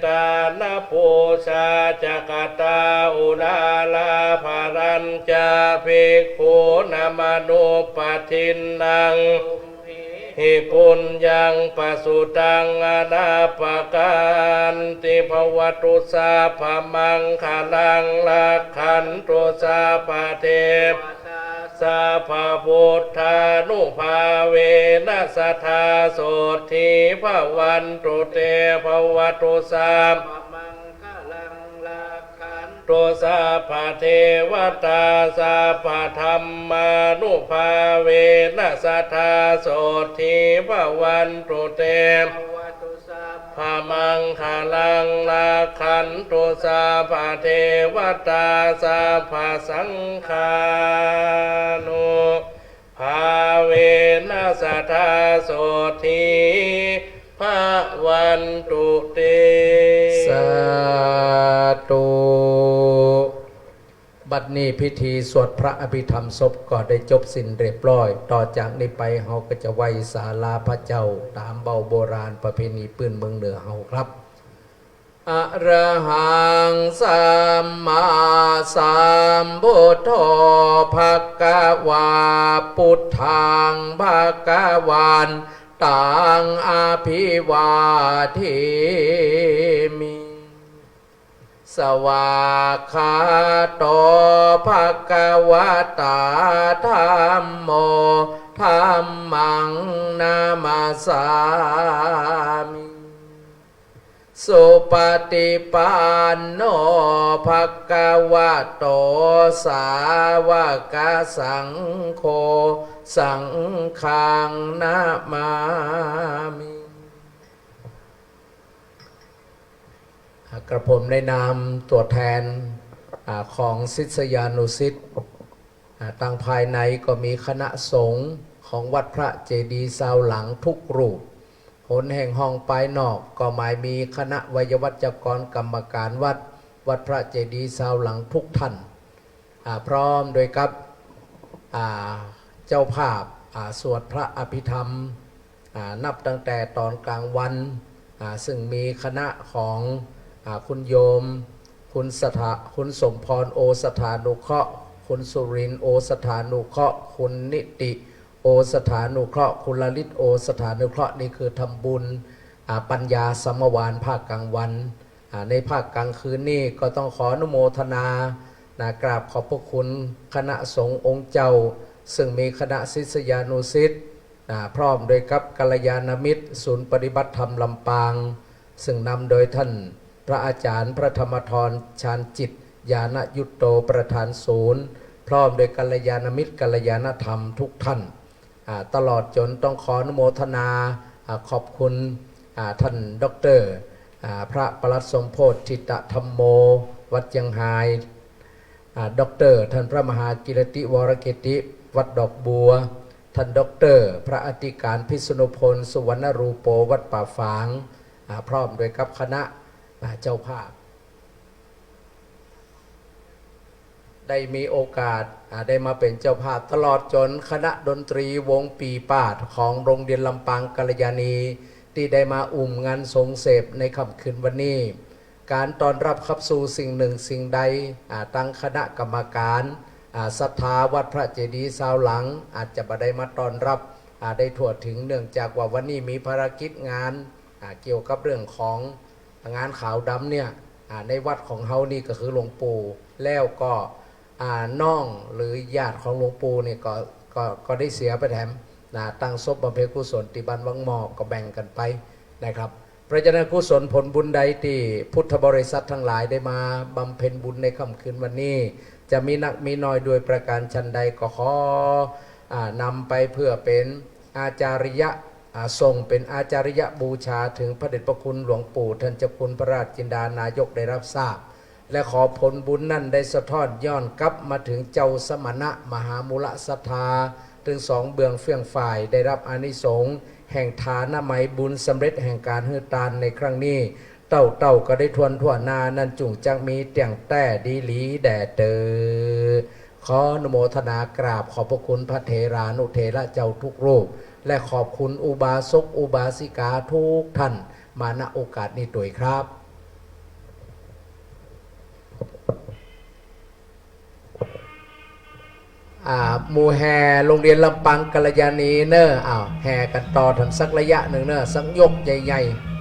Speaker 2: ตานาภูชาจักตาอุลาลาภารัญจาภิกขุนามานุปทินนังหิปุญญังปสุตังอนาปการติภวตุสาภมังคลังลักขันตุสาภเทพสาภพุทธานุภาเวนัสทธาโสธีภวันตุเตภวตุสาตุสาภเทวตาสาภธรรมานุภาเวนัสทธาโสธีภวันตุเตภามังคลังลาขันตุสาภเทวตาสาภสังฆานุภาเวนัสทธาโสธีภวันตุเต
Speaker 1: สาธุบัดนี้พิธีสวดพระอภิธรรมศพก็ได้จบสิ้นเรียบร้อยต่อจากนี้ไปเฮาก็จะไหว้ศาลาพระเจ้าตามเบาโบราณประเพณีปืนเมืองเหนือเฮาครับอะระหังสัมมาสัมพุทโธภะคะวาพุทธังภะคะวันตังอภิวาเทมิสวากขาโตภะคะวะตาธัมโมธัมมังนามาสามิสุปฏิปันโนภะคะวะโตสาวกสังโฆสังฆังนะมามิกระผมในนามตัวแทนของศิษยานุศิษย์ทางภายในก็มีคณะสงฆ์ของวัดพระเจดีย์ซาวหลังทุกรูปหนแห่งห้องปลายนอกก็หมายมีคณะไวยวัจกรกรรมการวัดพระเจดีย์ซาวหลังทุกท่านพร้อมโดยกับเจ้าภาพสวดพระอภิธรรมนับตั้งแต่ตอนกลางวันซึ่งมีคณะของคุณโยมคุณสมพรโอสถานุเคราะห์คุณสุรินทร์โอสถานุเคราะห์คุณนิติโอสถานุเคราะห์คุณลลิตโอสถานุเคราะห์นี่คือทำบุญปัญญาสมวานภาคกลางวันในภาคกลางคืนนี่ก็ต้องขออนุโมทนากราบขอบพระคุณคณะสงฆ์องค์เจ้าซึ่งมีคณะศิษยานุศิษย์พร้อมโดยกับกัลยาณมิตรศูนย์ปฏิบัติธรรมลำปางซึ่งนำโดยท่านพระอาจารย์พระธรรมธรชาญจิตญาณยุตโตประธานศูนย์พร้อมโดยกัลยาณมิตรกัลยาณธรรมทุกท่านตลอดจนต้องขออนุโมทนาขอบคุณท่านด็อกเตอร์พระปลัดสมโพธิทิตธรรมโมวัดยังไฮด็อกเตอร์ท่านพระมหากิรติวรเกติวัดดอกบัวท่านด็อกเตอร์พระอธิการพิษณุพลสุวรรณรูโปวัดป่าฝางพร้อมโดยกับคณะเจ้าภาพได้มีโอกาสได้มาเป็นเจ้าภาพตลอดจนคณะดนตรีวงปีปาดของโรงเรียนลำปางกัลยาณีที่ได้มาอุ้มงานสงเสพในค่ำคืนวันนี้ การต้อนรับขับสู่สิ่งหนึ่งสิ่งใดตั้งคณะกรรมการศรัทธาวัดพระเจดีย์ซาวหลังอาจจะบ่ได้มาต้อนรับได้ทั่วถึงเนื่องจากว่าวันนี้มีภารกิจงานเกี่ยวกับเรื่องของงานขาวดำเนี่ยในวัดของเฮานี่ก็คือหลวงปู่แล้วก็น้องหรือญาติของหลวงปู่เนี่ยก็ได้เสียไปแถมตั้งศพบำเพ็ญกุศลที่บ้านวังหมอกก็แบ่งกันไปนะครับเพราะฉะนั้นกุศลผลบุญใดที่พุทธบริษัททั้งหลายได้มาบำเพ็ญบุญในค่ำคืนวันนี้จะมีนักมีน้อยโดวยประการชันใดก็ขอนำไปเพื่อเป็นอาจาริยะส่งเป็นอาจาริยะบูชาถึงพระเดชพระคุณหลวงปู่ท่านเจ้าคุณพระราชจินดานายกได้รับทราบและขอผลบุญนั่นได้สะท้อนย้อนกลับมาถึงเจ้าสมณะมหามูลศรัทธาถึงสองเบื้องเฟื่องฝ่ายได้รับอานิสงส์แห่งฐานไมยบุญสำเร็จแห่งการฮือตานในครั้งนี้เต้าก็ได้ทวนทั่วนานั่นจุงจังมีเตียงแต่ดีหลีแด่เตอขออนุโมทนากราบขอบพระคุณพระเถรานุเถระเจ้าทุกรูปและขอบคุณอุบาสกอุบาสิกาทุกท่านมาณโอกาสนี้ด้วยครับหมู่แห่โรงเรียนลำปางกัลยาณีเนอะแห่กันต่อถึงสักระยะหนึ่งเนอะสักยกใหญ่ๆ